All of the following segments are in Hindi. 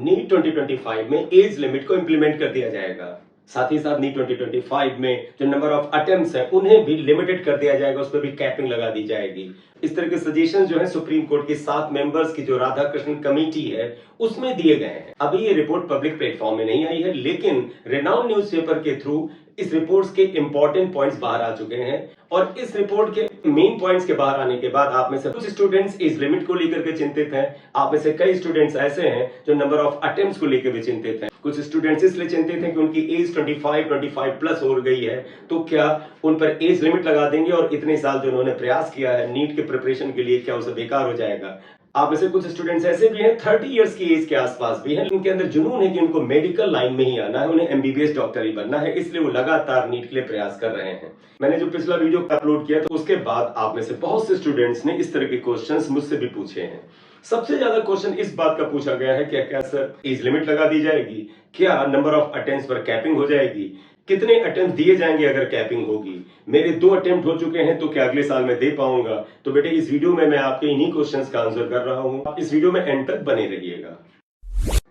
नीट 2025 में एज लिमिट को इंप्लीमेंट कर दिया जाएगा। साथ ही साथ नीट 2025 में जो नंबर ऑफ अटेम्प्ट्स हैं उन्हें भी लिमिटेड कर दिया जाएगा, उस पर भी कैपिंग लगा दी जाएगी। इस तरह के सजेशन जो है सुप्रीम कोर्ट के 7 मेंबर्स की जो राधाकृष्णन कमेटी है उसमें दिए गए हैं। अभी ये रिपोर्ट पब्लिक प्लेटफॉर्म में नहीं आई है, लेकिन रेनाउंड न्यूज़पेपर के थ्रू इस रिपोर्ट्स के इंपॉर्टेंट पॉइंट्स बाहर आ चुके हैं। और इस रिपोर्ट के मेन पॉइंट्स के बाहर आने के बाद आप में से कुछ स्टूडेंट्स इस लिमिट को लेकर के चिंतित हैं, आप में से कई स्टूडेंट्स ऐसे हैं जो नंबर ऑफ अटेम्प्ट्स को लेकर भी चिंतित हैं। कुछ स्टूडेंट्स इसलिए चिंतित हैं कि उनकी एज 25 प्लस हो गई है, तो क्या उन पर एज लिमिट लगा देंगे और इतने साल जो उन्होंने प्रयास किया है नीट के प्रिपरेशन के लिए, क्या उसे बेकार हो जाएगा। आप में से कुछ स्टूडेंट्स ऐसे भी हैं 30 इयर्स की एज के आसपास भी हैं, उनके अंदर जुनून है कि उनको मेडिकल लाइन में ही आना है, उन्हें एमबीबीएस डॉक्टर ही बनना है, इसलिए वो लगातार नीट के लिए प्रयास कर रहे हैं। मैंने जो पिछला वीडियो अपलोड किया तो उसके बाद आप में से बहुत से स्टूडेंट्स ने इस तरह के क्वेश्चंस मुझसे भी पूछे हैं। सबसे ज्यादा क्वेश्चन इस बात का पूछा गया है कि क्या सर एज लिमिट लगा दी जाएगी, क्या नंबर ऑफ अटेम्प्ट्स पर कैपिंग हो जाएगी, कितने अटेम्प्ट दिए जाएंगे अगर कैपिंग होगी, मेरे 2 अटेम्प्ट हो चुके हैं तो क्या अगले साल में दे पाऊंगा। तो बेटे इस वीडियो में मैं आपके इन्हीं क्वेश्चंस का आंसर कर रहा हूं, आप इस वीडियो में एंड तक बने रहिएगा।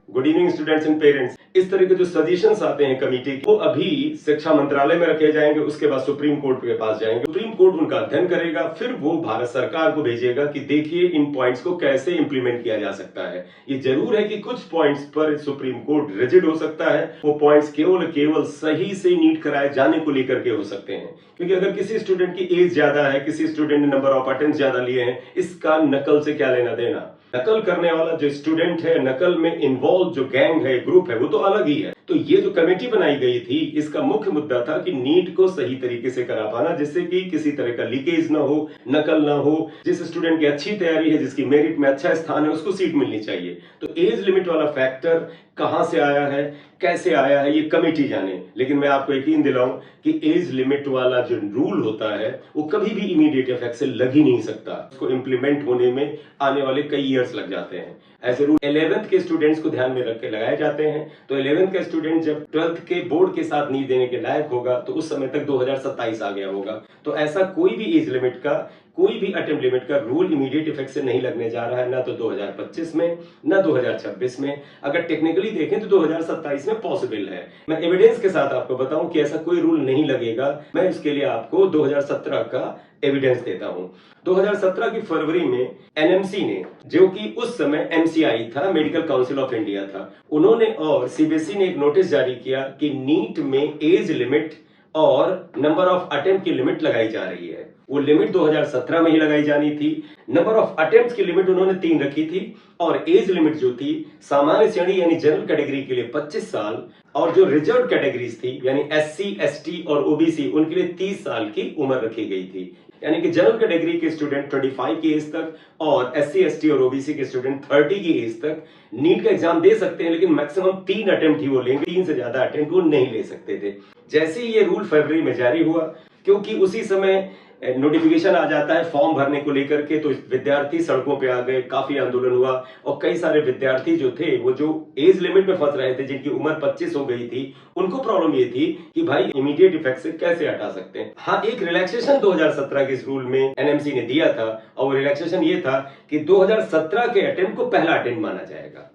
Good evening students and parents. इस तरह के जो सजेशंस आते हैं कमेटी के, वो अभी शिक्षा मंत्रालय में रखे जाएंगे, उसके बाद सुप्रीम कोर्ट के पास जाएंगे, सुप्रीम कोर्ट उनका अध्ययन करेगा, फिर वो भारत सरकार को भेजेगा कि देखिए इन पॉइंट्स को कैसे इंप्लीमेंट किया जा सकता है। ये जरूर है कि कुछ पॉइंट्स पर सुप्रीम कोर्ट रिजिड हो सकता है, वो पॉइंट्स केवल सही से नीट कराए जाने को लेकर के हो सकते हैं। क्योंकि अगर किसी स्टूडेंट की एज ज्यादा है, किसी स्टूडेंट ने नंबर ऑफ अटेम्प्ट्स ज्यादा लिए हैं, इसका नकल से क्या लेना देना। नकल करने वाला जो स्टूडेंट है, नकल में इन्वॉल्व जो गैंग है, ग्रुप है, वो तो अलग ही है। तो ये जो कमेटी बनाई गई थी, इसका मुख्य मुद्दा था कि नीट को सही तरीके से करा पाना, जिससे कि किसी तरह का लीकेज ना हो, नकल ना हो। जिस स्टूडेंट की अच्छी तैयारी है, जिसकी मेरिट में अच्छा स्थान है, उसको सीट मिलनी चाहिए। तो एज लिमिट वाला फैक्टर कहां से आया है, कैसे आया है, ये कमेटी जाने। लेकिन मैं आपको यकीन दिलाऊं कि एज लिमिट वाला जो रूल होता है वो कभी भी इमीडिएट इफेक्ट से लग ही नहीं सकता, उसको इंप्लीमेंट होने में आने वाले कई ईयर्स लग जाते हैं। ऐसे रूल 11th के स्टूडेंट्स को ध्यान में रख के लगाए जाते हैं। तो 11th का स्टूडेंट जब 12th के बोर्ड के साथ नीट देने के लायक होगा तो उस समय तक 2027 आ गया होगा। तो ऐसा कोई भी एज लिमिट का, कोई भी अटेम्प्ट लिमिट का रूल इमीडिएट इफेक्ट से नहीं लगने जा रहा है, ना तो 2025 में, ना 2026 में। अगर टेक्निकली देखें तो 2027 में पॉसिबल है। मैं एविडेंस के साथ आपको बताऊं कि ऐसा कोई रूल नहीं लगेगा। मैं इसके लिए आपको 2017 का एविडेंस देता हूं। 2017 की फरवरी में एनएमसी ने, जो कि उस समय एमसीआई था, मेडिकल काउंसिल ऑफ इंडिया था, उन्होंने और सीबीएसई ने एक नोटिस जारी किया कि नीट में एज लिमिट और नंबर ऑफ अटेम्प्ट की लिमिट लगाई जा रही है। वो लिमिट 2017 में ही लगाई जानी थी। नंबर ऑफ अटेम्प्ट्स की लिमिट उन्होंने 3 रखी थी और एज लिमिट जो थी सामान्य श्रेणी यानी जनरल कैटेगरी के लिए 25 साल और जो रिजर्व कैटेगरीज थी यानी एससी, एसटी और ओबीसी उनके लिए 30 साल की उम्र रखी गई थी। यानी कि जनरल कैटेगरी के स्टूडेंट 25 की एज तक और एससी, एसटी और ओबीसी के स्टूडेंट 30 की एज तक नीट का एग्जाम दे सकते हैं, लेकिन मैक्सिमम 3 अटेम्प्ट ही वो लेंगे, 3 से ज्यादा अटेम्प्ट वो नहीं ले सकते थे। जैसे ही ये रूल फरवरी में जारी हुआ, क्योंकि उसी समय नोटिफिकेशन आ जाता है फॉर्म भरने को लेकर के, तो विद्यार्थी सड़कों पे आ गए, काफी आंदोलन हुआ और कई सारे विद्यार्थी जो थे वो जो एज लिमिट में फंस रहे थे, जिनकी उम्र 25 हो गई थी, उनको प्रॉब्लम ये थी कि भाई इमीडिएट इफेक्ट से कैसे हटा सकते हैं। हाँ, एक रिलैक्सेशन 2017 के इस रूल में एनएमसी ने दिया था और वो रिलैक्सेशन ये था कि 2017 के अटेम्प्ट को पहला अटेम्प्ट माना जाएगा,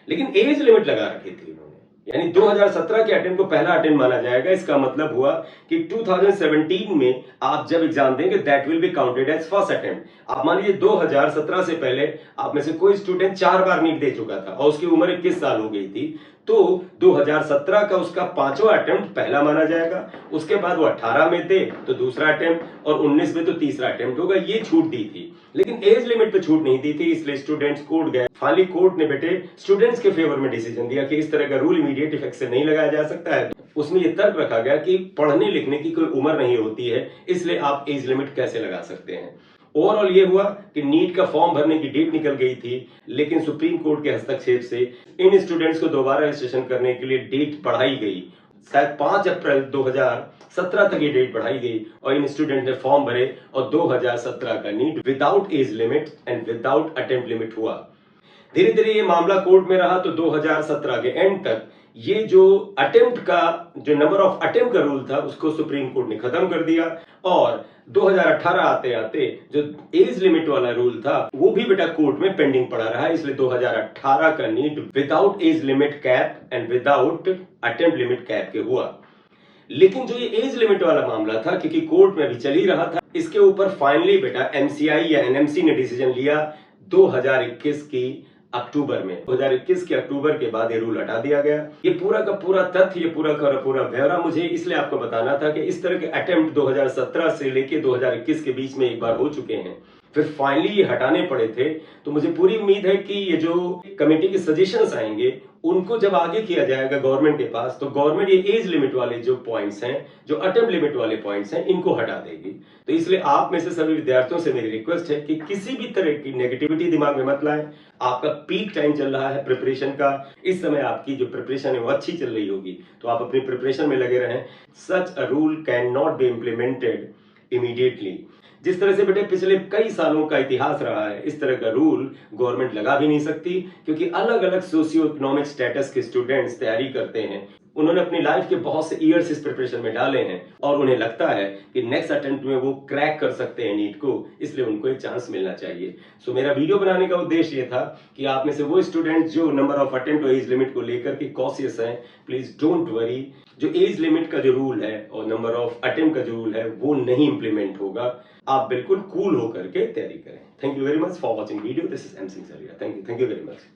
लेकिन एज लिमिट लगा रखी थी उन्होंने, यानी 2017 के अटेम्प्ट को पहला अटेम्प्ट माना जाएगा। इसका मतलब हुआ कि 2017 में आप जब एग्जाम देंगे that will be counted as first attempt. आप मान लीजिए 2017 से पहले आप में से कोई स्टूडेंट 4 बार नीट दे चुका था और उसकी उम्र 21 साल हो गई थी, तो 2017 का उसका 5वां अटेम्प्ट पहला माना जाएगा। उसके बाद वो 18 में दे तो दूसरा अटेम्प्ट और 19 में तो तीसरा अटेम्प्ट होगा। ये छूट दी थी, लेकिन एज लिमिट पे छूट नहीं दी थी, इसलिए स्टूडेंट्स कोर्ट गए। फाइनली कोर्ट ने बेटे स्टूडेंट्स के फेवर में डिसीजन दिया कि इस तरह का रूल इमीडिएट इफेक्ट से नहीं लगाया जा सकता है। उसमें यह तर्क रखा गया कि पढ़ने लिखने की कोई उम्र नहीं होती है, इसलिए आप एज लिमिट कैसे लगा सकते हैं। ओवरऑल ये हुआ कि नीट का फॉर्म भरने की डेट निकल गई थी, लेकिन सुप्रीम कोर्ट के हस्तक्षेप से इन स्टूडेंट्स को दोबारा रजिस्ट्रेशन करने के लिए डेट बढ़ाई गई। शायद 5 अप्रैल 2017 तक ये डेट बढ़ाई गई और इन स्टूडेंट ने फॉर्म भरे और 2017 का NEET without age limit and without attempt limit हुआ। धीरे धीरे ये मामला कोर्ट में रहा, तो 2017 के एंड तक ये जो अटेम्प्ट का जो नंबर ऑफ अटेम्प्ट का रूल था उसको सुप्रीम कोर्ट ने खत्म कर दिया और 2018 आते आते जो एज लिमिट वाला रूल था वो भी बेटा कोर्ट में पेंडिंग पड़ा रहा, इसलिए 2018 का NEET without age limit cap and without attempt limit cap के हुआ। लेकिन जो ये एज लिमिट वाला मामला था क्योंकि कोर्ट में अभी चल ही रहा था, इसके ऊपर फाइनली बेटा एमसीआई या एनएमसी ने डिसीजन लिया 2021 की अक्टूबर में। 2021 के अक्टूबर के बाद ये रूल हटा दिया गया। ये पूरा का पूरा तथ्य, ये पूरा का पूरा ब्यौरा मुझे इसलिए आपको बताना था कि इस तरह के अटेम्प्ट 2017 से लेके 2021 के बीच में एक बार हो चुके हैं, फिर फाइनली ये हटाने पड़े थे। तो मुझे पूरी उम्मीद है कि ये जो कमेटी के सजेशंस आएंगे उनको जब आगे किया जाएगा गवर्नमेंट के पास, तो गवर्नमेंट ये एज लिमिट वाले जो पॉइंट्स हैं, जो अटेम्प्ट लिमिट वाले पॉइंट्स हैं, इनको हटा देगी। तो इसलिए आप में से सभी विद्यार्थियों से मेरी रिक्वेस्ट है कि किसी भी तरह की नेगेटिविटी दिमाग में मत लाएं। आपका पीक टाइम चल रहा है प्रिपरेशन का, इस समय आपकी जो प्रिपरेशन है वो अच्छी चल रही होगी, तो आप अपनी प्रिपरेशन में लगे रहें। Such a rule can not be implemented immediately. जिस तरह से बेटे पिछले कई सालों का इतिहास रहा है, इस तरह का रूल गवर्नमेंट लगा भी नहीं सकती, क्योंकि अलग अलग सोशियो इकोनॉमिक स्टेटस के स्टूडेंट्स तैयारी करते हैं। उन्होंने अपनी लाइफ के बहुत से ईयर्स इस प्रिपरेशन में डाले हैं और उन्हें लगता है कि नेक्स्ट अटेम्प्ट में वो क्रैक कर सकते हैं नीट को, इसलिए उनको एक चांस मिलना चाहिए। सो मेरा वीडियो बनाने का उद्देश्य ये था कि आप में से वो स्टूडेंट जो नंबर ऑफ अटेम्प्ट और एज लिमिट को लेकर के कॉशियस हैं, प्लीज डोंट वरी। जो एज लिमिट का जो रूल है और नंबर ऑफ अटेम्प्ट का जो रूल है वो नहीं इंप्लीमेंट होगा। आप बिल्कुल कूल होकर के तैयारी करें। Thank you very much for watching video. This is M Singh Saria. Thank you very much.